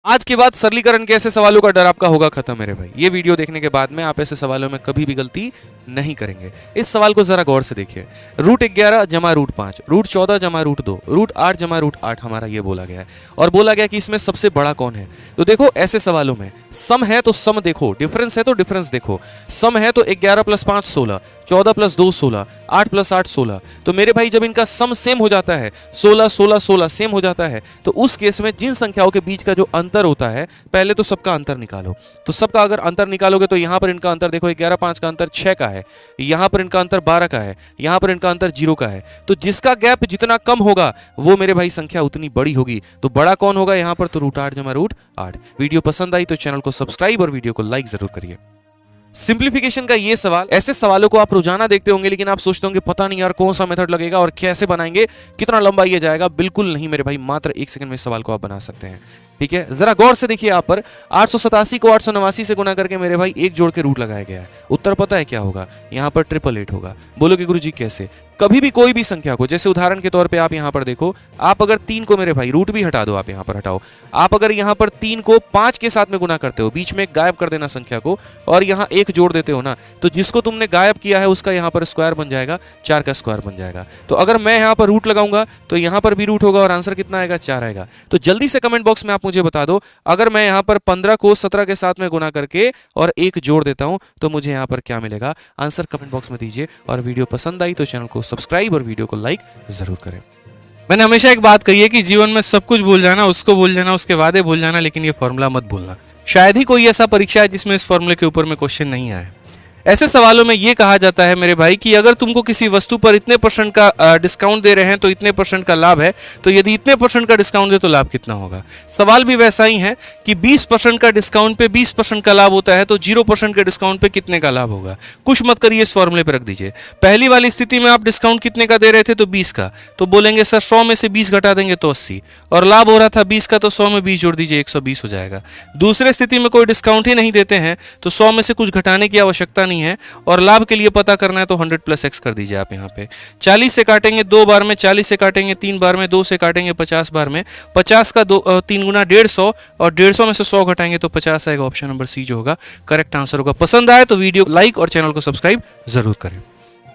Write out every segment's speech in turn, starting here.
आज के बाद सरलीकरण के ऐसे सवालों का डर आपका होगा खत्म मेरे भाई। ये वीडियो देखने के बाद में आप ऐसे सवालों में कभी भी गलती नहीं करेंगे। इस सवाल को जरा गौर से देखिए। √11 जमा √5, √14 जमा √2, √8 जमा √8 हमारा ये बोला गया है और बोला गया कि इसमें सबसे बड़ा कौन है। तो देखो ऐसे सवालों में सम है तो सम देखो, डिफरेंस है तो डिफरेंस देखो। सम है तो 11 + 5 16, 14 + 2 16, 8 + 8 16। तो मेरे भाई जब इनका सम सेम हो जाता है 16 16 16 सेम हो जाता है तो उस केस में जिन संख्याओं के बीच का जो अंतर होता है पहले तो सबका अंतर निकालो। तो सबका अगर अंतर निकालोगे तो यहां पर इनका अंतर देखो 11 5 का अंतर 6 का है, यहां पर इनका अंतर 12 का है, यहां पर इनका अंतर 0 का है। तो जिसका गैप जितना कम होगा वो मेरे भाई संख्या उतनी बड़ी होगी। तो बड़ा कौन होगा यहां पर? तो √8 जमा √8। वीडियो पसंद आई तो चैनल को सब्सक्राइब और वीडियो को लाइक जरूर करिए। सिंप्लीफिकेशन का ये सवाल, ऐसे सवालों को आप रोजाना देखते होंगे लेकिन आप सोचते होंगे पता नहीं यार कौन सा मेथड लगेगा और कैसे बनाएंगे, कितना लंबा ये जाएगा। बिल्कुल नहीं मेरे भाई, मात्र 1 सेकंड में इस सवाल को आप बना सकते हैं। ठीक है, जरा गौर से देखिए। यहाँ पर 887 को 889 से गुना करके मेरे भाई एक जोड़ के रूट लगाया गया है। उत्तर पता है क्या होगा? यहाँ पर 888 होगा। बोलोगे गुरुजी कैसे? कभी भी कोई भी संख्या को, जैसे उदाहरण के तौर पे आप यहाँ पर देखो, आप अगर 3 को मेरे भाई रूट भी हटा दो, आप यहाँ पर हटाओ, आप अगर यहाँ पर 3 को 5 के साथ में गुना करते हो, बीच में गायब कर देना संख्या को और यहाँ 1 जोड़ देते हो ना, तो जिसको तुमने गायब किया है उसका यहाँ पर स्क्वायर बन जाएगा, 4 का स्क्वायर बन जाएगा। तो अगर मैं यहाँ पर रूट लगाऊंगा तो यहाँ पर भी रूट होगा और आंसर कितना आएगा? 4 आएगा। तो जल्दी से कमेंट बॉक्स में आप मुझे बता दो, अगर मैं यहाँ पर 15 को 17 के साथ में गुना करके और 1 जोड़ देता हूं तो मुझे यहाँ पर क्या मिलेगा? आंसर कमेंट बॉक्स में दीजिए और वीडियो पसंद आई तो चैनल को सब्सक्राइब और वीडियो को लाइक जरूर करें। मैंने हमेशा एक बात कही है कि जीवन में सब कुछ भूल जाना, उसको भूल जाना, उसके वादे भूल जाना, लेकिन ये फॉर्मूला मत भूलना। शायद ही कोई ऐसा परीक्षा है जिसमें इस फॉर्मूले के ऊपर में क्वेश्चन नहीं आया। ऐसे सवालों में यह कहा जाता है मेरे भाई कि अगर तुमको किसी वस्तु पर इतने % का डिस्काउंट दे रहे हैं तो इतने % का लाभ है, तो यदि इतने % का डिस्काउंट दे तो लाभ कितना होगा। सवाल भी वैसा ही है कि 20% का डिस्काउंट पे 20% का लाभ होता है तो 0% के डिस्काउंट पे कितने का लाभ होगा। कुछ मत करिए, इस फॉर्मूले पे रख दीजिए। पहली वाली स्थिति में आप डिस्काउंट कितने का दे रहे थे? तो 20 का। तो बोलेंगे सर 100 में से 20 घटा देंगे तो 80, और लाभ हो रहा था 20 का, तो 100 में 20 जोड़ दीजिए 120 हो जाएगा। दूसरे स्थिति में कोई डिस्काउंट ही नहीं देते हैं तो 100 में से कुछ घटाने की आवश्यकता नहीं है और लाभ के लिए पता करना है तो 100 + x कर दीजिए आप यहाँ पे। 40 से काटेंगे 2 बार में, 40 से काटेंगे 3 बार में, 2 से काटेंगे 50 बार में। 50 का 3 गुना 150 और 150 में से 100 घटाएंगे तो 50 आएगा। ऑप्शन नंबर सी जो होगा करेक्ट आंसर होगा। पसंद आए तो वीडियो लाइक और चैनल को सब्सक्राइब जरूर करें।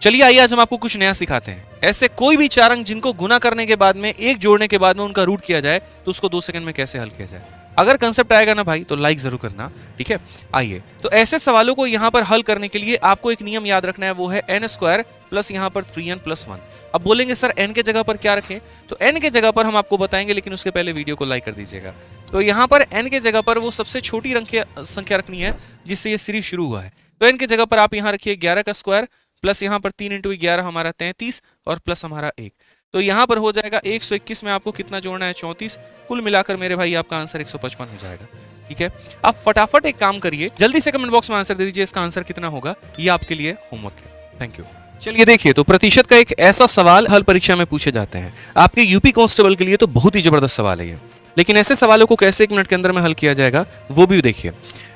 चलिए आइए आज हम आपको कुछ नया सिखाते हैं। ऐसे कोई भी 4 अंक जिनको गुना करने के बाद में 1 जोड़ने के बाद में उनका रूट किया जाए तो उसको 2 सेकंड में कैसे हल किया जाए। अगर कंसेप्ट आएगा ना भाई तो लाइक जरूर करना, ठीक है। आइए, तो ऐसे सवालों को यहाँ पर हल करने के लिए आपको एक नियम याद रखना है, वो है n² प्लस यहाँ पर 3n + 1। अब बोलेंगे सर n के जगह पर क्या रखें? तो n के जगह पर हम आपको बताएंगे, लेकिन उसके पहले वीडियो को लाइक कर दीजिएगा। तो यहाँ पर n के जगह पर वो सबसे छोटी संख्या रखनी है जिससे ये सीरीज शुरू हुआ है। तो n के जगह पर आप यहाँ रखिए 11 का स्क्वायर प्लस यहाँ पर 3 × 11 हमारा 33 और प्लस हमारा 1। तो यहाँ पर हो जाएगा 121 में आपको कितना जोड़ना है? 34। कुल मिलाकर मेरे भाई आपका आंसर 155 हो जाएगा। ठीक है, आप फटाफट एक काम करिए, जल्दी से कमेंट बॉक्स में आंसर दे दीजिए इसका आंसर कितना होगा। ये आपके लिए होमवर्क है। Thank you. चलिए देखिए, तो प्रतिशत का एक ऐसा सवाल हल परीक्षा में पूछे जाते हैं। आपके यूपी कांस्टेबल के लिए तो बहुत ही जबरदस्त सवाल है ये, लेकिन ऐसे सवालों को कैसे 1 मिनट के अंदर में हल किया जाएगा वो भी देखिए।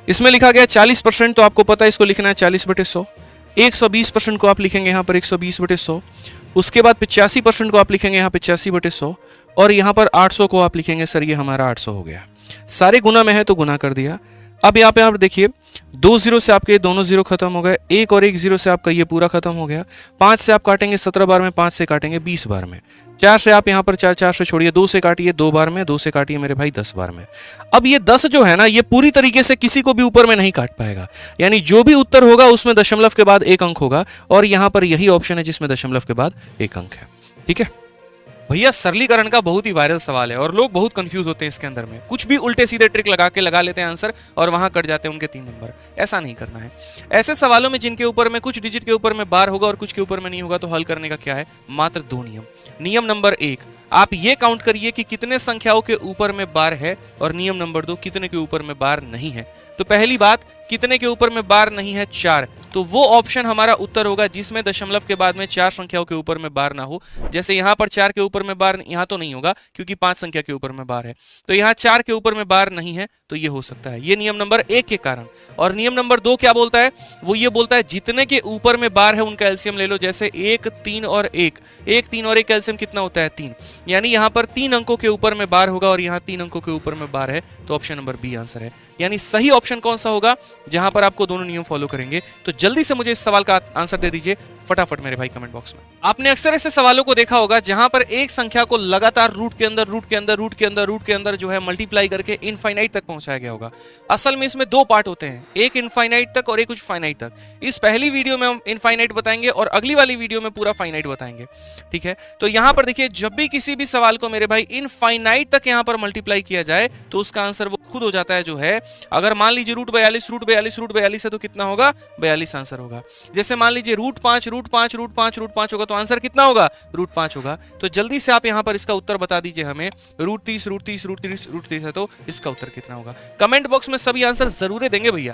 इसमें लिखा गया 40%, तो आपको पता है इसको लिखना है 40/100। 120% को आप लिखेंगे यहाँ पर 120/100। उसके बाद 85% को आप लिखेंगे यहाँ पे 85/100 और यहाँ पर 800 को आप लिखेंगे सर ये हमारा 800 हो गया। सारे गुना में है तो गुना कर दिया। अब यहाँ पे आप देखिए 2 0 से आपके दोनों 0 खत्म हो गए, 1 और 1 0 से आपका ये पूरा खत्म हो गया। 5 से आप काटेंगे 17 बार में, 5 से काटेंगे 20 बार में। 4 से आप यहाँ पर 4 से छोड़िए, 2 से काटिए 2 बार में, 2 से काटिए मेरे भाई 10 बार में। अब ये 10 जो है ना, ये पूरी तरीके से किसी को भी ऊपर में नहीं काट पाएगा, यानी जो भी उत्तर होगा उसमें दशमलव के बाद 1 अंक होगा और यहाँ पर यही ऑप्शन है जिसमें दशमलव के बाद 1 अंक है। ठीक है भैया, सरलीकरण का बहुत ही वायरल सवाल है और लोग बहुत कंफ्यूज होते हैं इसके अंदर में। कुछ भी उल्टे सीधे ट्रिक लगा लेते हैं आंसर और वहां कट जाते हैं उनके 3 नंबर। ऐसा नहीं करना है। ऐसे सवालों में जिनके ऊपर में कुछ डिजिट के ऊपर में बार होगा और कुछ के ऊपर में नहीं होगा, तो हल करने का क्या है? मात्र 2 नियम। नियम नंबर 1, आप ये काउंट करिए कि कितने संख्याओं के ऊपर में बार है, और नियम नंबर 2, कितने के ऊपर में बार नहीं है। तो पहली बात, कितने के ऊपर में बार नहीं है? 4। तो वो ऑप्शन हमारा उत्तर होगा जिसमें दशमलव के बाद में 4 संख्याओं के ऊपर में बार ना हो। जैसे यहाँ पर 4 के ऊपर में बार, यहाँ तो नहीं होगा क्योंकि 5 संख्या के ऊपर में बार है, तो यहाँ 4 के ऊपर में बार नहीं है, तो ये हो सकता है। ये नियम नंबर 1 के कारण। और नियम नंबर 2 क्या बोलता है? वो ये बोलता है जितने के ऊपर में बार है उनका एलसीएम ले लो। जैसे 1, 3 और 1, 1, 3 और 1 एलसीएम कितना होता है? 3। यानी यहाँ पर 3 अंकों के ऊपर में बार होगा और यहाँ 3 अंकों के ऊपर में बार है, तो ऑप्शन नंबर बी आंसर है। यानी सही ऑप्शन कौन सा होगा? जहां पर आपको दोनों नियम फॉलो करेंगे। तो जल्दी से मुझे इस सवाल का आंसर दे दीजिए फटाफट मेरे भाई कमेंट बॉक्स में। आपने अक्सर ऐसे सवालों को देखा होगा जहां पर एक संख्या को लगातार रूट के अंदर रूट के अंदर रूट के अंदर रूट के अंदर जो है मल्टीप्लाई करके इनफाइनाइट तक पहुंचाया गया होगा। असल में इसमें 2 पार्ट होते हैं, एक इनफाइनाइट तक और एक कुछ फाइनाइट तक। इस पहली वीडियो में हम इनफाइनाइट बताएंगे और अगली वाली वीडियो में पूरा फाइनाइट बताएंगे, ठीक है। तो यहां पर देखिए, जब भी किसी भी सवाल को मेरे भाई इनफाइनाइट तक यहां पर मल्टीप्लाई किया जाए तो उसका आंसर वो खुद हो जाता है जो है। अगर मान लीजिए रूट 42 रूट 42 रूट 42 है तो कितना होगा? 42 आंसर होगा। जैसे मान लीजिए रूट 5 रूट 5 रूट 5 रूट 5 होगा तो आंसर कितना होगा? रूट 5 होगा। तो जल्दी से आप यहां पर इसका उत्तर बता दीजिए हमें। रूट 30 रूट 30 रूट 30 रूट 30 है तो इसका उत्तर कितना होगा? कमेंट बॉक्स में सभी आंसर जरूर देंगे भैया।